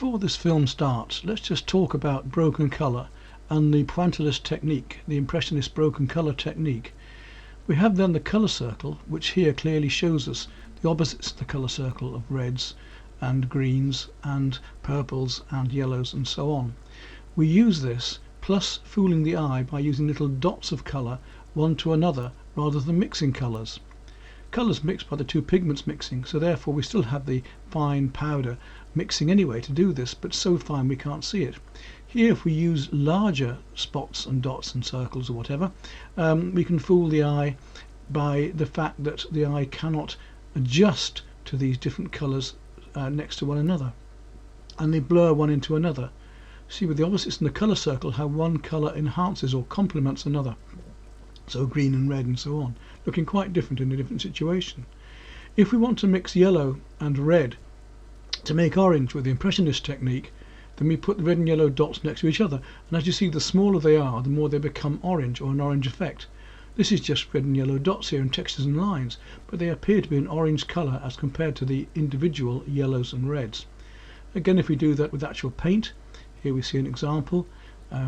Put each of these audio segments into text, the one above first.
Before this film starts, let's just talk about broken colour and the pointillist technique, the Impressionist broken colour technique. We have then the colour circle, which here clearly shows us the opposites of the colour circle of reds and greens and purples and yellows and so on. We use this plus fooling the eye by using little dots of colour one to another rather than mixing colours. Colours mixed by the two pigments mixing, so therefore we still have the fine powder mixing anyway to do this, but so fine we can't see it. Here if we use larger spots and dots and circles or whatever, we can fool the eye by the fact that the eye cannot adjust to these different colours next to one another, and they blur one into another. See, with the opposites in the colour circle how one colour enhances or complements another, so green and red and so on, looking quite different in a different situation. If we want to mix yellow and red to make orange with the Impressionist technique, then we put the red and yellow dots next to each other, and as you see, the smaller they are, the more they become orange, or an orange effect. This is just red and yellow dots here in textures and lines, but they appear to be an orange colour as compared to the individual yellows and reds. Again, if we do that with actual paint, here we see an example.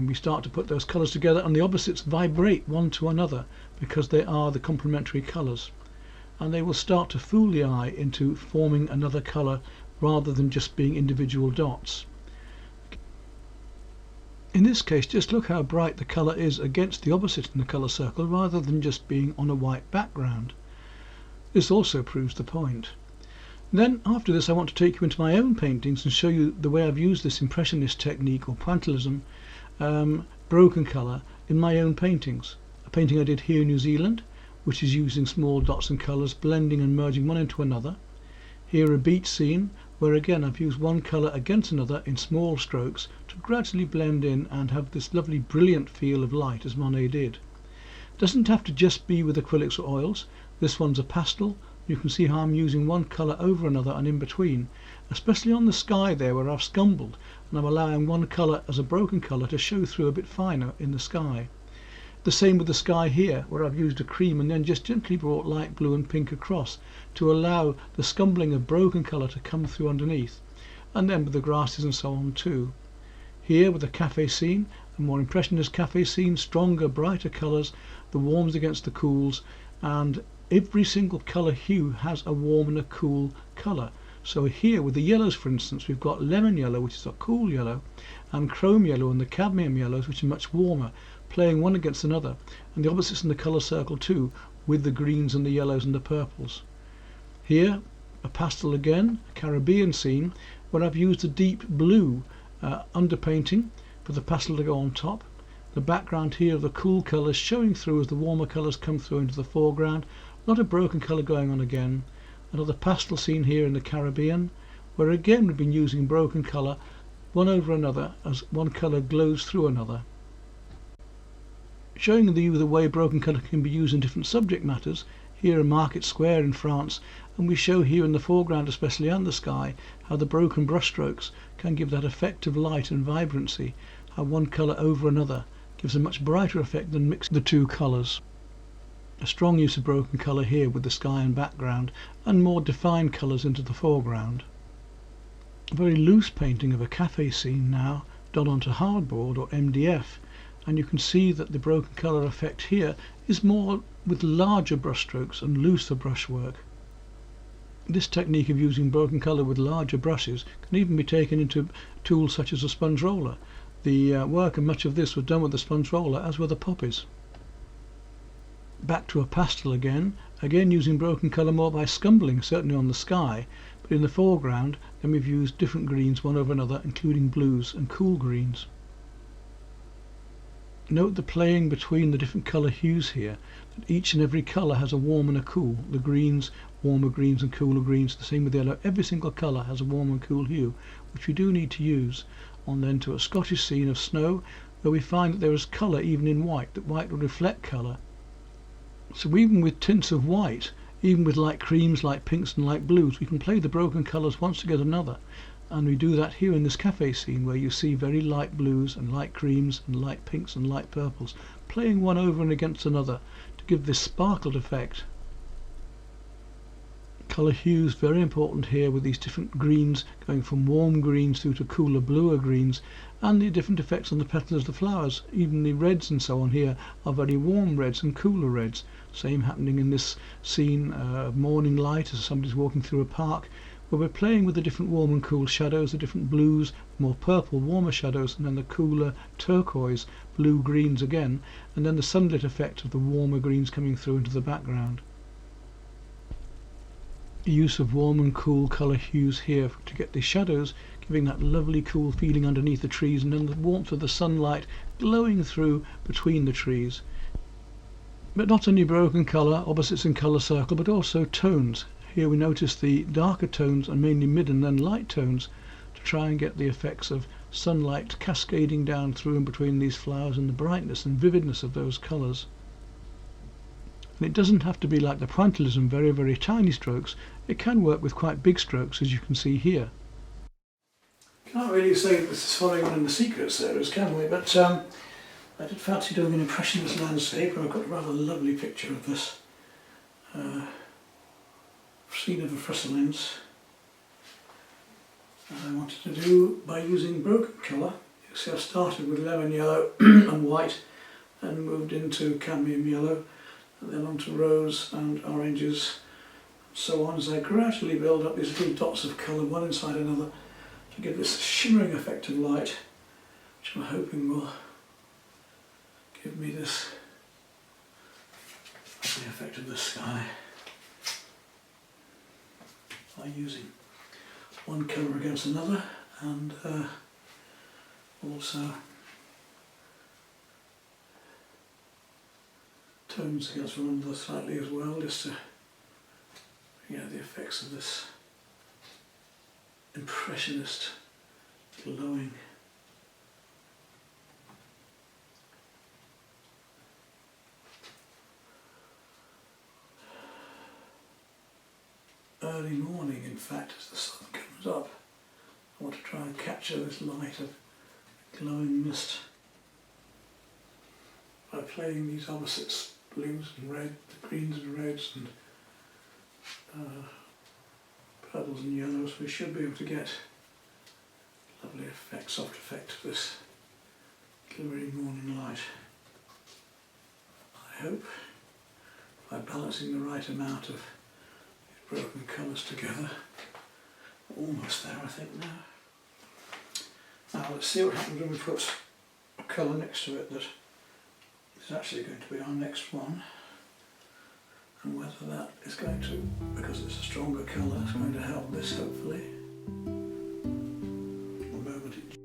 We start to put those colours together and the opposites vibrate one to another because they are the complementary colours, and they will start to fool the eye into forming another colour rather than just being individual dots. In this case, just look how bright the colour is against the opposite in the colour circle rather than just being on a white background. This also proves the point. Then after this I want to take you into my own paintings and show you the way I've used this Impressionist technique or pointillism, broken colour, in my own paintings. A painting I did here in New Zealand, which is using small dots and colours blending and merging one into another. Here a beach scene where again I've used one colour against another in small strokes to gradually blend in and have this lovely brilliant feel of light as Monet did. Doesn't have to just be with acrylics or oils. This one's a pastel. You can see how I'm using one colour over another and in between, especially on the sky there where I've scumbled, and I'm allowing one colour as a broken colour to show through a bit finer in the sky. The same with the sky here where I've used a cream and then just gently brought light blue and pink across to allow the scumbling of broken colour to come through underneath, and then with the grasses and so on too. Here with the cafe scene, a more impressionist cafe scene, stronger, brighter colours, the warms against the cools, and every single colour hue has a warm and a cool colour. So here with the yellows, for instance, we've got lemon yellow, which is a cool yellow, and chrome yellow and the cadmium yellows, which are much warmer, playing one against another, and the opposites in the colour circle too, with the greens and the yellows and the purples. Here a pastel again, a Caribbean scene, where I've used a deep blue underpainting for the pastel to go on top. The background here of the cool colours showing through as the warmer colours come through into the foreground. A lot of broken colour going on again. Another pastel scene here in the Caribbean, where again we've been using broken colour one over another as one colour glows through another. Showing you the way broken colour can be used in different subject matters, here in Market Square in France, and we show here in the foreground especially and the sky how the broken brushstrokes can give that effect of light and vibrancy, how one colour over another gives a much brighter effect than mixing the two colours. A strong use of broken colour here with the sky and background, and more defined colours into the foreground. A very loose painting of a cafe scene now, done onto hardboard or MDF, and you can see that the broken colour effect here is more with larger brushstrokes and looser brushwork. This technique of using broken colour with larger brushes can even be taken into tools such as a sponge roller. The work and much of this was done with the sponge roller, as were the poppies. Back to a pastel again using broken colour more by scumbling, certainly on the sky, but in the foreground then we've used different greens one over another, including blues and cool greens. Note the playing between the different colour hues here, that each and every colour has a warm and a cool. The greens, warmer greens and cooler greens, the same with the yellow. Every single colour has a warm and cool hue, which we do need to use. On then to a Scottish scene of snow, where we find that there is colour even in white, that white will reflect colour. So even with tints of white, even with light creams, light pinks and light blues, we can play the broken colours once to get another. And we do that here in this cafe scene, where you see very light blues and light creams and light pinks and light purples playing one over and against another to give this sparkled effect. Colour hues, very important here with these different greens going from warm greens through to cooler bluer greens, and the different effects on the petals of the flowers. Even the reds and so on here are very warm reds and cooler reds. Same happening in this scene of morning light as somebody's walking through a park, where we're playing with the different warm and cool shadows, the different blues, more purple, warmer shadows, and then the cooler turquoise, blue greens again, and then the sunlit effect of the warmer greens coming through into the background. The use of warm and cool colour hues here to get the shadows, giving that lovely cool feeling underneath the trees, and then the warmth of the sunlight glowing through between the trees. But not only broken colour, opposites in colour circle, but also tones. Here we notice the darker tones and mainly mid and then light tones to try and get the effects of sunlight cascading down through and between these flowers and the brightness and vividness of those colours. And it doesn't have to be like the pointillism, very, very tiny strokes. It can work with quite big strokes, as you can see here. Can't really say that this is following on in the Secret series, can we? But I did fancy doing an Impressionist landscape, and I've got a rather lovely picture of this scene of the Fresselines. I wanted to do by using broken colour. You see I started with lemon yellow and white, and moved into cadmium yellow, and then onto rose and oranges, and so on, as I gradually build up these little dots of colour one inside another to give this shimmering effect of light, which I'm hoping will give me this lovely effect of the sky by using one colour against another, and also tones against one another slightly as well, just to bring out the effects of this Impressionist glowing. Early morning, in fact, as the sun comes up, I want to try and capture this light of glowing mist by playing these opposites, blues and red, the greens and reds, and purples and yellows. We should be able to get lovely effect, soft effect of this glimmering morning light. I hope by balancing the right amount of these broken colours together. Almost there, I think, now. Now let's see what happens when we put a colour next to it that is actually going to be our next one, and whether that is going to, because it's a stronger colour, it's going to help this hopefully. The moment it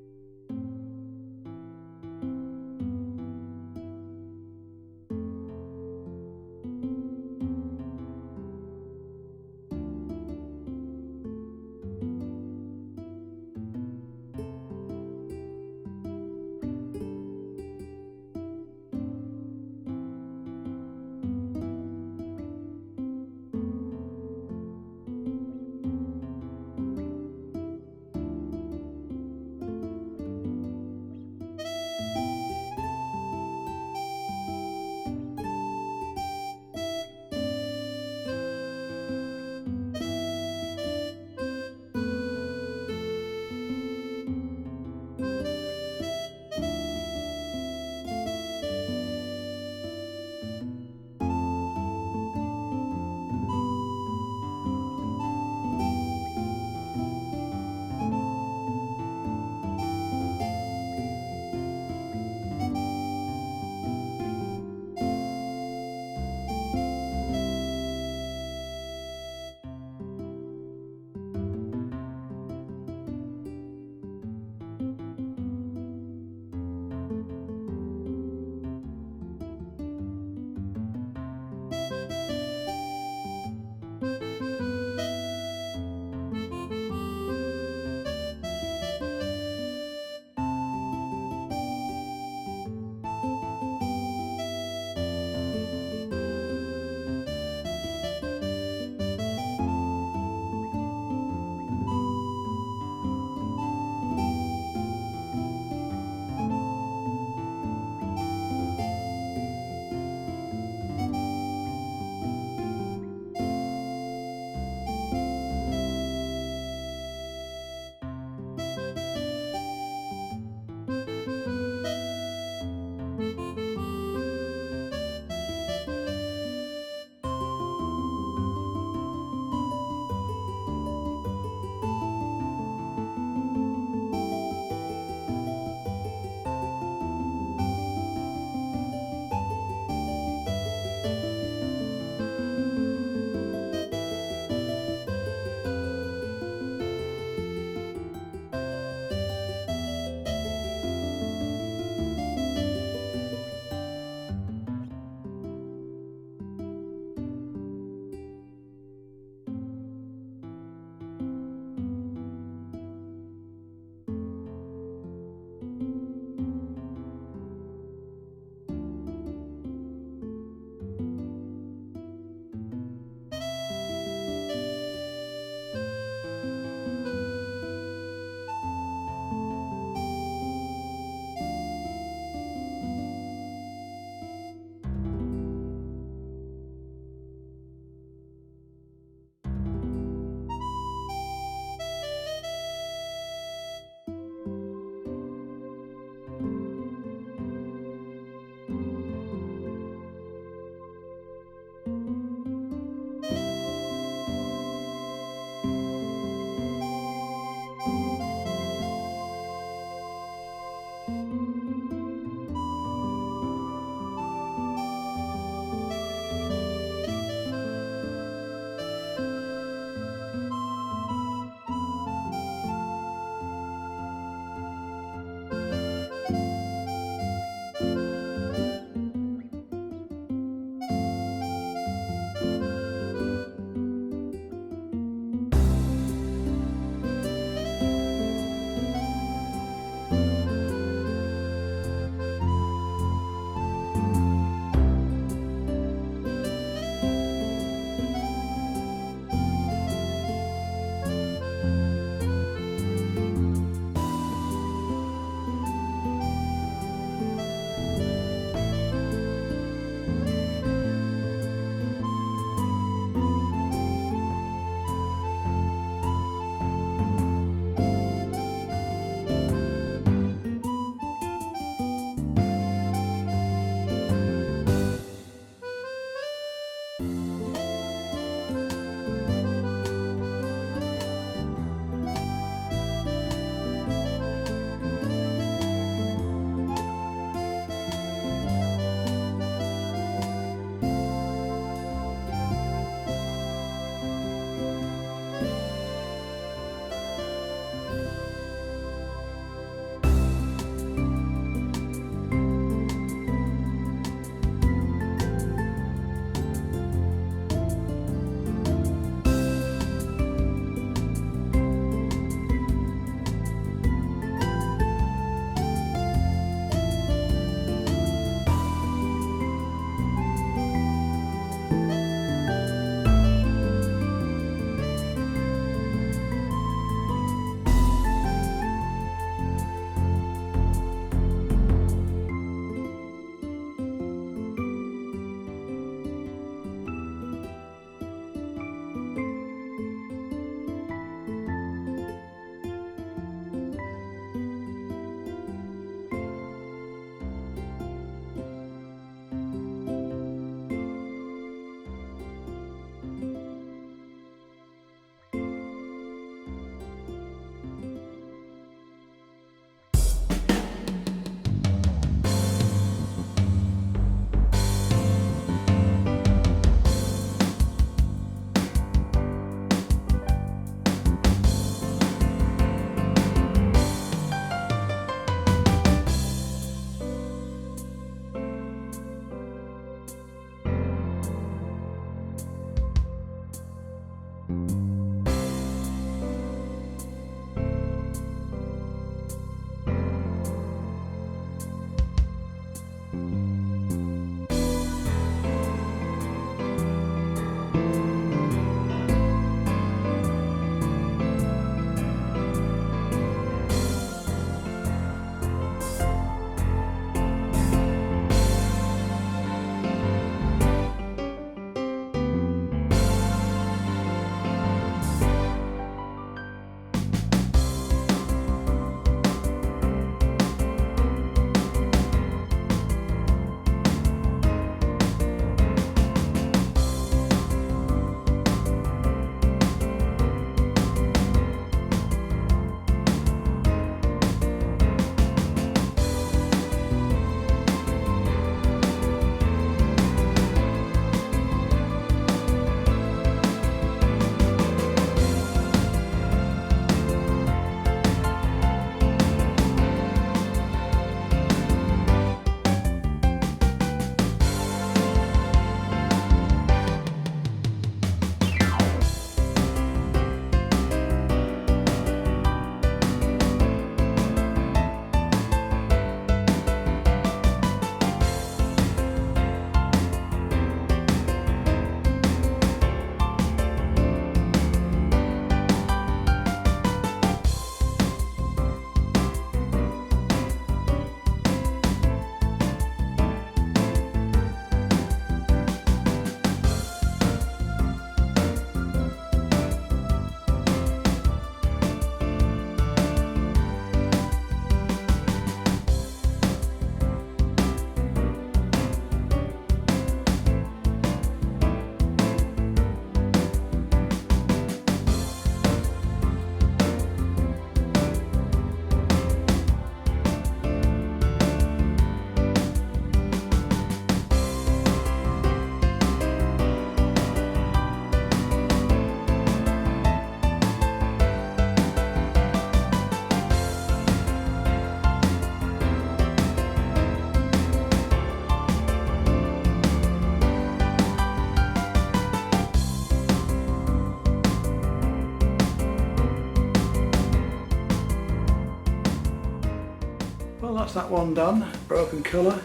that's that one done. Broken colour,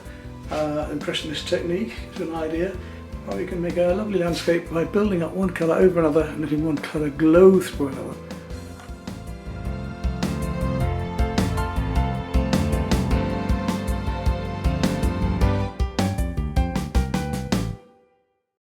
Impressionist technique is an idea. Or you can make a lovely landscape by building up one colour over another and letting one colour glow through another.